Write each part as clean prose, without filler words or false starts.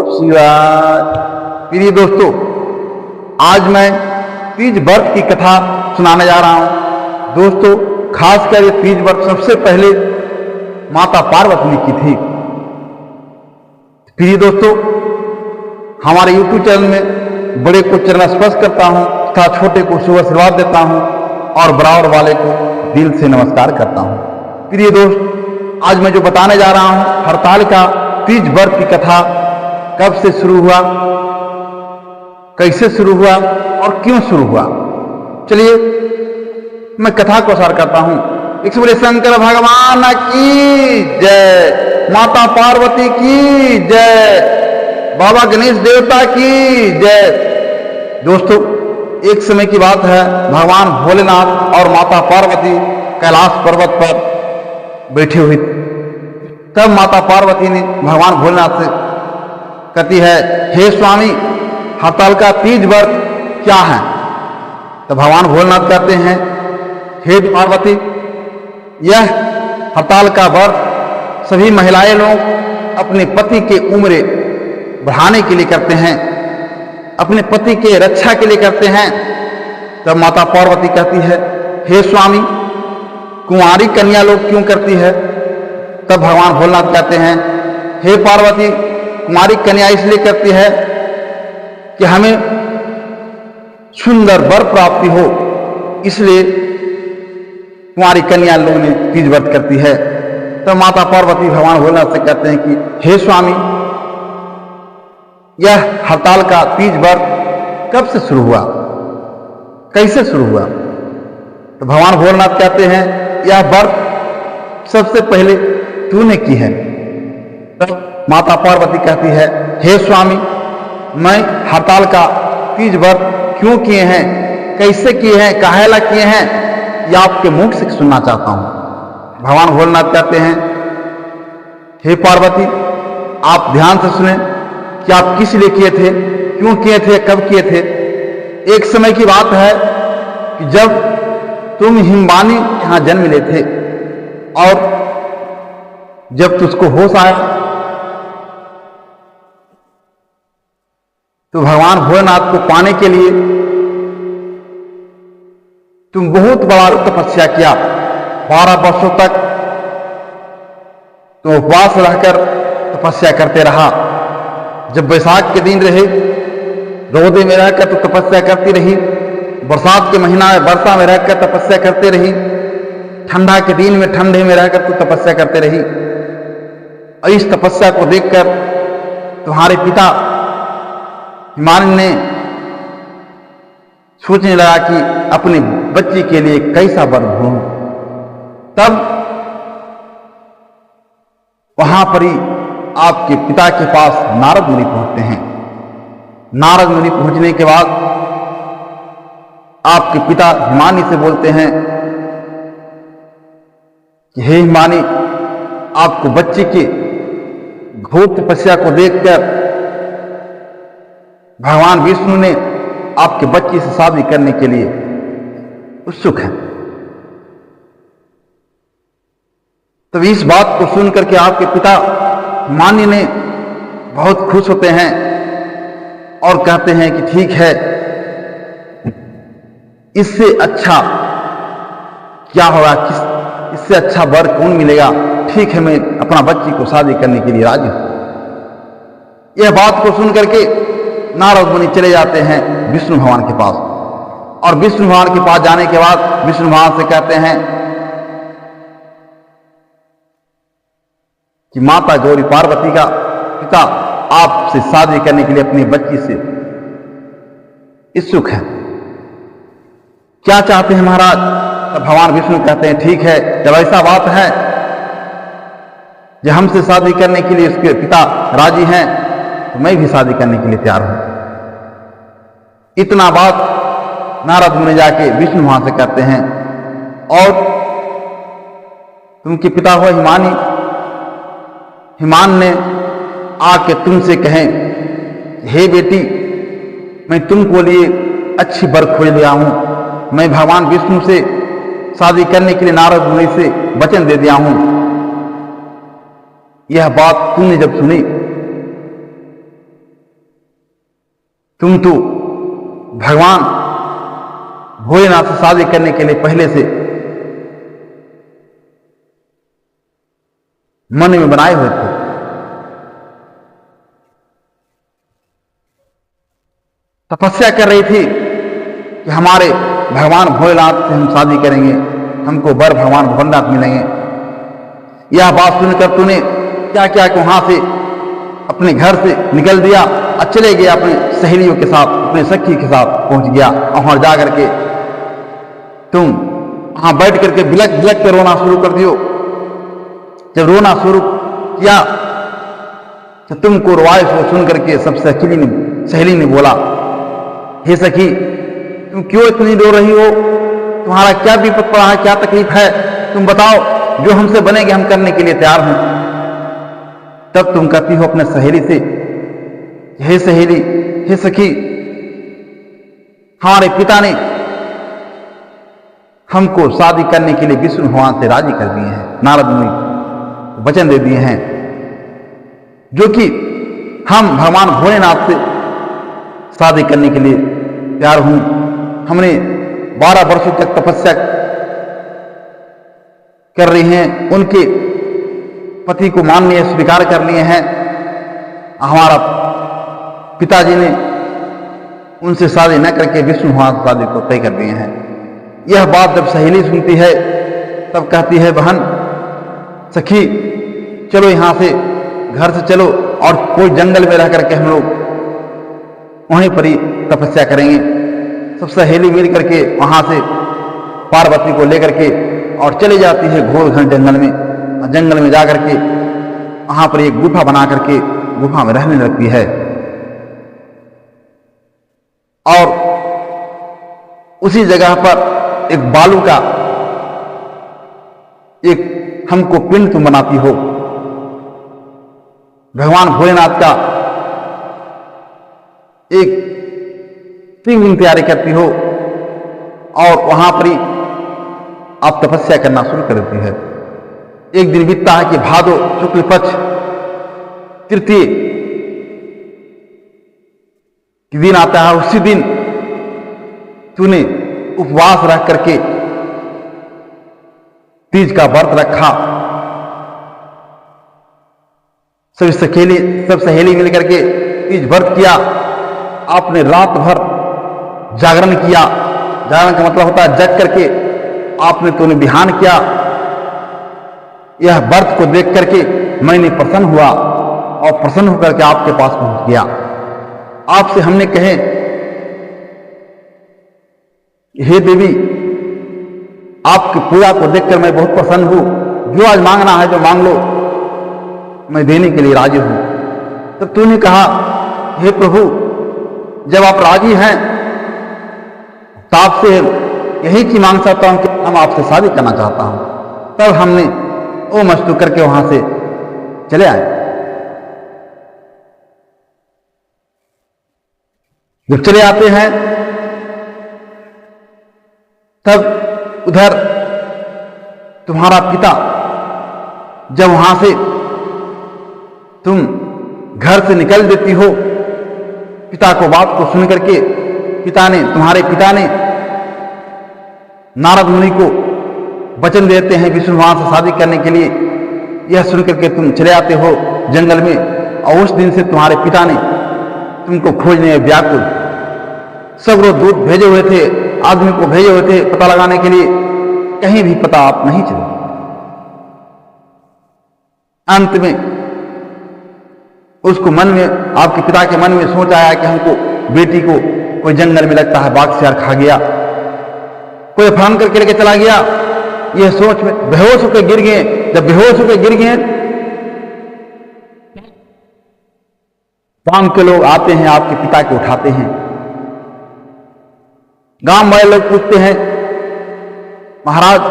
शिवाय। प्रिय दोस्तों, आज मैं तीज व्रत की कथा सुनाने जा रहा हूं। दोस्तों, खासकर ये तीज व्रत सबसे पहले माता पार्वती ने की थी। प्रिय दोस्तों, हमारे YouTube चैनल में बड़े को चरण स्पर्श करता हूं तथा छोटे को शुभ आशीर्वाद देता हूं और बराबर वाले को दिल से नमस्कार करता हूं। प्रिय दोस्त, आज मैं जो बताने जा रहा हूं, हरतालिका तीज व्रत की कथा कब से शुरू हुआ, कैसे शुरू हुआ और क्यों शुरू हुआ। चलिए मैं कथा को सार करता हूं। एक बोले शंकर भगवान की जय, माता पार्वती की जय, बाबा गणेश देवता की जय। दोस्तों, एक समय की बात है, भगवान भोलेनाथ और माता पार्वती कैलाश पर्वत पर बैठी हुई। तब माता पार्वती ने भगवान भोलेनाथ से कहती है, हे स्वामी, हरतालिका तीज व्रत क्या है। तो भगवान भोलेनाथ कहते हैं, हे पार्वती, यह हरतालिका व्रत सभी महिलाएं लोग अपने पति के उम्र बढ़ाने के लिए करते हैं, अपने पति के रक्षा के लिए करते हैं। तब माता पार्वती कहती है, हे स्वामी, कुंवारी कन्या लोग क्यों करती है। तब भगवान भोलेनाथ कहते हैं, हे पार्वती, कुंवारी कन्या इसलिए करती है कि हमें सुंदर वर प्राप्ति हो, इसलिए कुंवारी कन्या लोगों ने तीज व्रत करती है। तब माता पार्वती भगवान भोलेनाथ से कहते हैं कि हे स्वामी, यह हरतालिका तीज व्रत कब से शुरू हुआ, कैसे शुरू हुआ। तो भगवान भोलेनाथ कहते हैं, यह व्रत सबसे पहले तूने की है। तब माता पार्वती कहती है, हे स्वामी, मैं हरतालिका तीज व्रत क्यों किए हैं, कैसे किए हैं, काहेला किए हैं, यह आपके मुख से सुनना चाहता हूं। भगवान भोलेनाथ कहते हैं, हे पार्वती, आप ध्यान से सुने कि आप किस लिए किए थे, क्यों किए थे, कब किए थे। एक समय की बात है कि जब तुम हिमवानी यहां जन्म ले थे और जब तुझको होश आया तो भगवान भोलेनाथ को पाने के लिए तुम बहुत बड़ा तपस्या किया। 12 वर्षों तक तुम उपवास रहकर तपस्या करते रहा। जब वैशाख के दिन रहे, रोदे में रहकर तो तपस्या करती रही, बरसात के महीना में वर्षा में रहकर तपस्या करते रही, ठंडा के दिन में ठंडे में रहकर तो तपस्या करते रही। और इस तपस्या को देखकर तुम्हारे पिता हिमालय ने सोचने लगा कि अपने बच्चे के लिए कैसा वर ढूंढूं। तब वहां पर ही आपके पिता के पास नारद मुनि पहुंचते हैं। नारद मुनि पहुंचने के बाद आपके पिता हिमानी से बोलते हैं कि हे हिमानी, आपको बच्चे के घोर तपस्या को देखकर भगवान विष्णु ने आपके बच्चे से शादी करने के लिए उत्सुक है। तो इस बात को सुनकर के आपके पिता हिमानी ने बहुत खुश होते हैं और कहते हैं कि ठीक है, इससे अच्छा क्या होगा, इससे अच्छा वर कौन मिलेगा। ठीक है, मैं अपना बच्ची को शादी करने के लिए राजी हूं। यह बात को सुनकर के नारद मुनि चले जाते हैं विष्णु भगवान के पास। और विष्णु भगवान के पास जाने के बाद विष्णु भगवान से कहते हैं कि माता गौरी पार्वती का पिता आपसे शादी करने के लिए अपनी बच्ची से इच्छुक है, क्या चाहते हैं महाराज। तब भगवान विष्णु कहते हैं, ठीक है, जब ऐसा बात है जो हमसे शादी करने के लिए उसके पिता राजी हैं तो मैं भी शादी करने के लिए तैयार हूं। इतना बात नारद मुनि जाके विष्णु भगवान से कहते हैं। और तुमके पिता हुआ हिमानी, हिमान ने आके तुमसे कहें, हे बेटी, मैं तुमको लिए अच्छी वर खोज लिया हूं। मैं भगवान विष्णु से शादी करने के लिए नारद मुनि से वचन दे दिया हूं। यह बात तुमने जब सुनी तुम तो भगवान भोलेनाथ से शादी करने के लिए पहले से मन में बनाए हुए थे। तपस्या कर रही थी कि हमारे भगवान भोलेनाथ से हम शादी करेंगे, हमको वर भगवान भोलेनाथ मिलेंगे। यह बात सुनकर तूने क्या क्या कि वहां से अपने घर से निकल दिया और चले गया अपने सहेलियों के साथ, अपने सखी के साथ पहुंच गया। और वहां जा करके तुम वहां बैठ करके बिलक बिलक के रोना शुरू कर दियो। जब रोना शुरू किया तो तुमको रोआए को सुन करके सब सहेली ने बोला, हे सखी तुम क्यों इतनी रो रही हो, तुम्हारा क्या विपद पड़ा है, क्या तकलीफ है, तुम बताओ, जो हमसे बनेंगे हम करने के लिए तैयार हूं। तब तुम कहती हो अपने सहेली से, हे सहेली, हे सखी, हमारे पिता ने हमको शादी करने के लिए विष्णु भगवान से राजी कर दिए हैं, नारद मुनि वचन दे दिए हैं, जो कि हम भगवान भोलेनाथ से शादी करने के लिए तैयार हूं। हमने 12 वर्षों तक तपस्या कर रही हैं, उनके पति को मान लिए, स्वीकार कर लिए हैं। हमारा पिताजी ने उनसे शादी न करके विष्णु भगवान शादी को तय कर दिए हैं। यह बात जब सहेली सुनती है तब कहती है, बहन सखी चलो यहां से, घर से चलो और कोई जंगल में रह करके हम लोग वहीं पर ही तपस्या करेंगे। सब सहेली मिल करके वहां से पार्वती को लेकर के और चली जाती है घोर घन जंगल में। और जंगल में जाकर के वहां पर एक गुफा बना करके गुफा में रहने लगती है। और उसी जगह पर एक बालू का एक हमको पिंड तुम बनाती हो, भगवान भोलेनाथ का एक शिवलिंग तैयारी करती हो और वहां पर ही आप तपस्या करना शुरू कर देती है। एक दिन बीतता है कि भादो शुक्ल पक्ष तृतीय दिन आता है। उसी दिन तूने उपवास रख करके तीज का व्रत रखा। सब सहेली मिलकर के तीज व्रत किया। आपने रात भर जागरण किया। जागरण का मतलब होता है जग करके आपने तूने बिहान किया। यह व्रत को देख करके मैंने प्रसन्न हुआ और प्रसन्न होकर के आपके पास पहुंच गया। आपसे हमने कहे, हे देवी, आपकी पूजा को देखकर मैं बहुत प्रसन्न हूं, जो आज मांगना है जो मांग लो, मैं देने के लिए राजी हूं। तब तूने कहा, हे प्रभु, जब आप राजी हैं तो आपसे यही चीज मांग सकता हूं कि हम आपसे शादी करना चाहता हूं। तब हमने ओ मस्तु करके वहां से चले आए। जब चले आते हैं तब उधर तुम्हारा पिता, जब वहां से तुम घर से निकल देती हो, पिता को बात को सुन करके तुम्हारे पिता ने नारद मुनि को वचन देते हैं विष्णु भगवान से शादी करने के लिए। यह सुन करके तुम चले आते हो जंगल में। और उस दिन से तुम्हारे पिता ने तुमको खोजने में व्याकुल, सब रोज दूत भेजे हुए थे, आदमी को भेजे हुए थे पता लगाने के लिए, कहीं भी पता आप नहीं चले। अंत में उसको मन में, आपके पिता के मन में सोच आया कि हमको बेटी को कोई जंगल में लगता है बाघ शेर खा गया, कोई अपहरण करके लेके चला गया। यह सोच में बेहोश होकर गिर गए। जब बेहोश होकर गिर गए, गांव के लोग आते हैं, आपके पिता को उठाते हैं। गांव वाले लोग पूछते हैं, महाराज,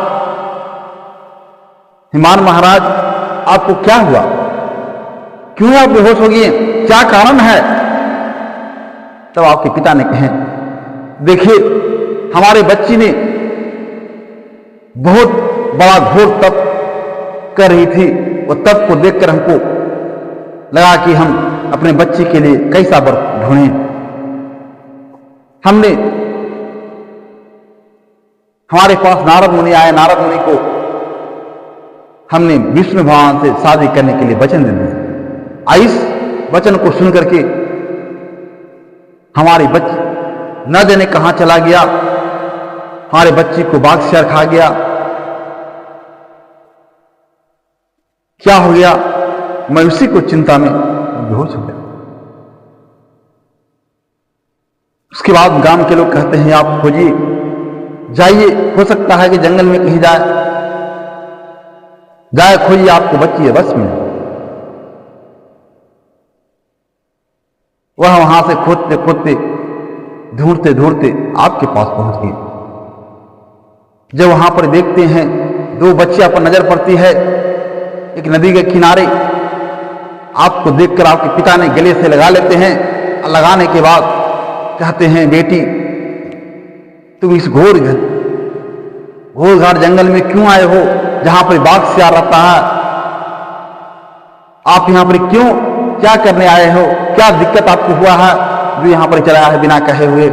हिमान महाराज, आपको क्या हुआ, क्यों आप बेहोश हो गए, क्या कारण है? तब आपके पिता ने कहे, देखिए, हमारे बच्ची ने बहुत बड़ा घोर तप कर रही थी। वो तप को देखकर हमको लगा कि हम अपने बच्चे के लिए कैसा वर ढूंढें। हमने हमारे पास नारद मुनि आए, नारद मुनि को हमने विष्णु भगवान से शादी करने के लिए वचन दे दिया। इस वचन को सुन करके हमारी बच्ची न देने कहां चला गया, हमारे बच्ची को बाघ शेर खा गया, क्या हो गया, मैं उसी को चिंता में बेहोश हो गया। उसके बाद गांव के लोग कहते हैं आप खोजिए, जाइए, हो सकता है कि जंगल में कहीं जाए खोजिए, आपको बच्ची है बस में। वह वहां से खोदते खोदते ढूंढते ढूंढते आपके पास पहुंच गए। जब वहां पर देखते हैं दो बच्चियां पर नजर पड़ती है, एक नदी के किनारे, आपको देखकर आपके पिता ने गले से लगा लेते हैं। लगाने के बाद कहते हैं बेटी तुम इस घोर घाट जंगल में क्यों आए हो, जहां पर बाघ शिकार रहता है, आप यहां पर क्यों, क्या करने आए हो, क्या दिक्कत आपको हुआ है जो यहां पर चला है बिना कहे हुए।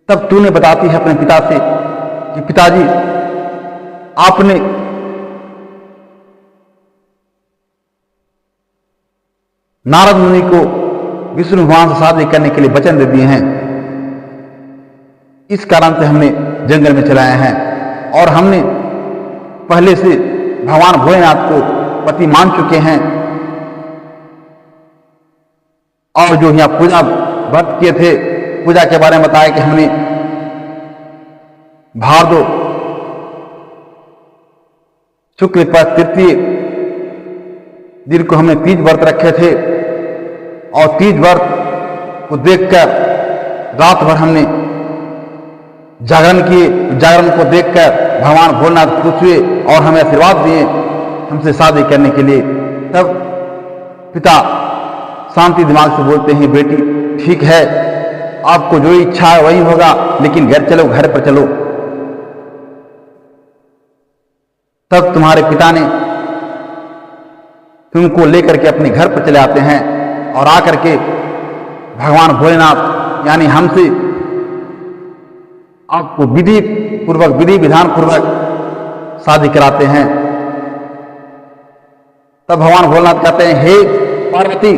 तब तूने बताती है अपने पिता से कि पिताजी आपने नारद मुनि को विष्णु भगवान से शादी करने के लिए वचन दे दिए हैं, इस कारण से हमने जंगल में चलाए हैं और हमने पहले से भगवान भोलेनाथ को पति मान चुके हैं और जो यहाँ पूजा व्रत किए थे, पूजा के बारे में बताया कि हमने भादो शुक्ल पर तृतीय दिन को हमने तीज व्रत रखे थे और तीज व्रत को देखकर रात भर हमने जागरण किए। जागरण को देखकर भगवान भोलेनाथ खुश हुए और हमें आशीर्वाद दिए हमसे शादी करने के लिए। तब पिता शांति दिमाग से बोलते हैं बेटी ठीक है, आपको जो इच्छा है वही होगा, लेकिन घर चलो, घर पर चलो। तब तुम्हारे पिता ने तुमको लेकर के अपने घर पर चले आते हैं और आकर के भगवान भोलेनाथ यानी हमसे आपको विधि पूर्वक, विधि विधान पूर्वक शादी कराते हैं। तब भगवान भोलेनाथ कहते हैं हे पार्वती,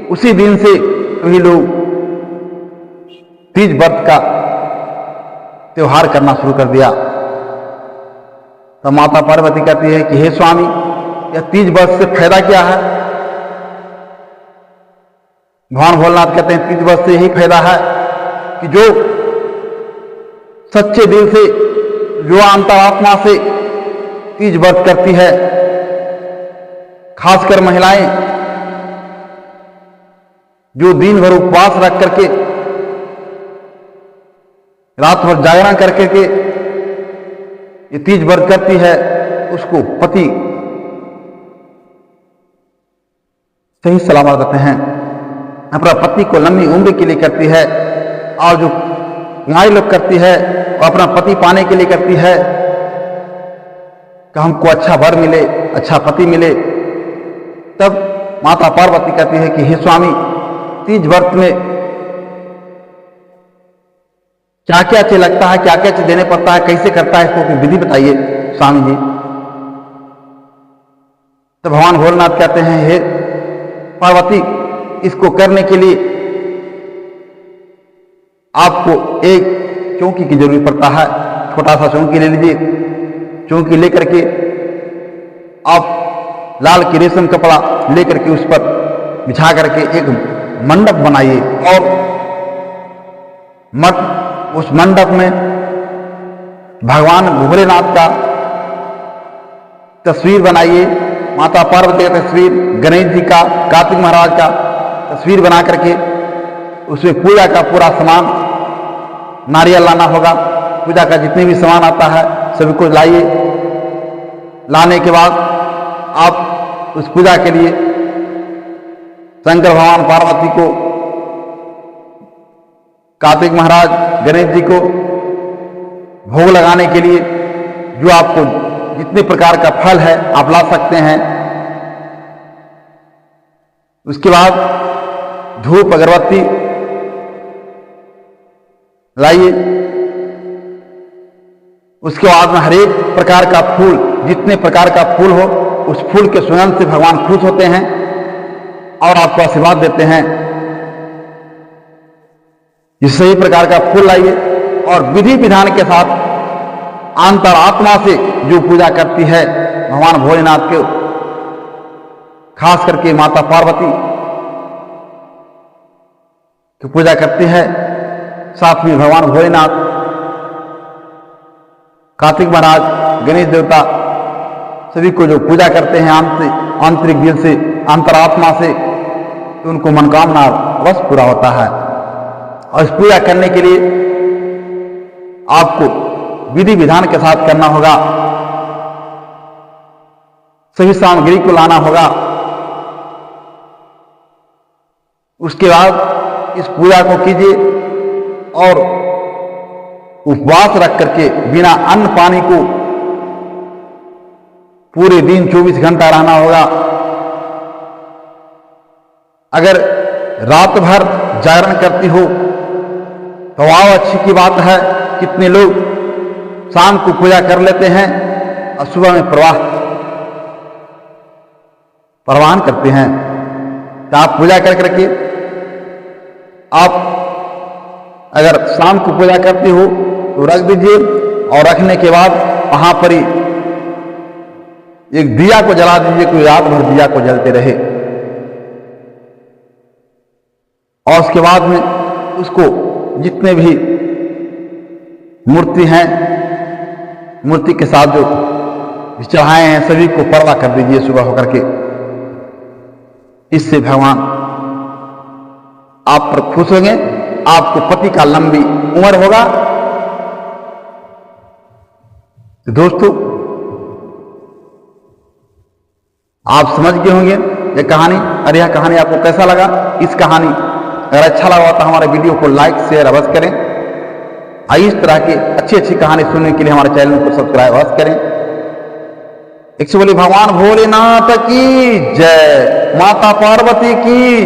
उसी दिन से तुम्ही लोग तीज व्रत का त्योहार करना शुरू कर दिया। तब माता पार्वती कहती है कि हे स्वामी, यह तीज व्रत से फायदा क्या है। भगवान भोलेनाथ कहते हैं तीज व्रत से यही फायदा है कि जो सच्चे दिल से, जो अंतरात्मा से तीज व्रत करती है, खासकर महिलाएं जो दिन भर उपवास रख करके, रात भर जागरण करके के ये तीज व्रत करती है, उसको पति सही सलामत रहते हैं। अपना पति को लंबी उम्र के लिए करती है और जो कुंवारी लोग करती है और अपना पति पाने के लिए करती है कि हमको अच्छा वर मिले, अच्छा पति मिले। तब माता पार्वती कहती है कि हे स्वामी, तीज व्रत में क्या क्या चीज लगता है, क्या क्या चीज देने पड़ता है, कैसे करता है, इसको विधि बताइए स्वामी जी। तो भगवान भोलेनाथ कहते हैं हे पार्वती, इसको करने के लिए आपको एक चौकी की जरूरत पड़ता है। छोटा सा चौकी ले लीजिए। चौकी लेकर के आप लाल की रेशम कपड़ा लेकर के उस पर बिछा करके एक मंडप बनाइए और उस मंडप में भगवान भोलेनाथ का तस्वीर बनाइए, माता पार्वती का तस्वीर, गणेश जी का, कार्तिक महाराज का तस्वीर बना करके उसमें पूजा का पूरा सामान, नारियल लाना होगा, पूजा का जितने भी सामान आता है सभी को लाइए। लाने के बाद आप उस पूजा के लिए शंकर भगवान, पार्वती को, कार्तिक महाराज, गणेश जी को भोग लगाने के लिए जो आपको जितने प्रकार का फल है आप ला सकते हैं। उसके बाद धूप अगरबत्ती लाइए। उसके बाद में हर एक प्रकार का फूल, जितने प्रकार का फूल हो, उस फूल के सुगंध से भगवान खुश होते हैं और आपको आशीर्वाद देते हैं। इस सही प्रकार का फूल लाइए और विधि विधान के साथ अंतरात्मा से जो पूजा करती है भगवान भोलेनाथ के, खास करके माता पार्वती की पूजा करती है, साथ में भगवान भोलेनाथ, कार्तिक महाराज, गणेश देवता, सभी को जो पूजा करते हैं आंतरिक दिल से, अंतरात्मा से, तो उनको मनोकामना अवश्य पूरा होता है। और इस पूजा करने के लिए आपको विधि विधान के साथ करना होगा, सभी सामग्री को लाना होगा। उसके बाद इस पूजा को कीजिए और उपवास रख करके बिना अन्न पानी को पूरे दिन 24 घंटा रहना होगा। अगर रात भर जागरण करती हो तो आओ, अच्छी की बात है। कितने लोग शाम को पूजा कर लेते हैं और सुबह में प्रवाहन करते हैं। तो आप पूजा कर करके, आप अगर शाम को पूजा करती हो तो रख दीजिए और रखने के बाद वहां पर ही एक दिया को जला दीजिए, कोई रात भर दिया को जलते रहे। और उसके बाद में उसको जितने भी मूर्ति हैं, मूर्ति के साथ जो चढ़ाए हैं सभी को परवा कर दीजिए सुबह होकर के। इससे भगवान आप पर खुश होंगे, आपको पति का लंबी उम्र होगा। तो दोस्तों, आप समझ गए होंगे ये कहानी। अरे यह कहानी आपको कैसा लगा? इस कहानी अगर अच्छा लगा तो हमारे वीडियो को लाइक शेयर अवश्य करें। इस तरह की अच्छी अच्छी कहानी सुनने के लिए हमारे चैनल को सब्सक्राइब अवश्य करें। एक से बोली भगवान भोलेनाथ की जय, माता पार्वती की।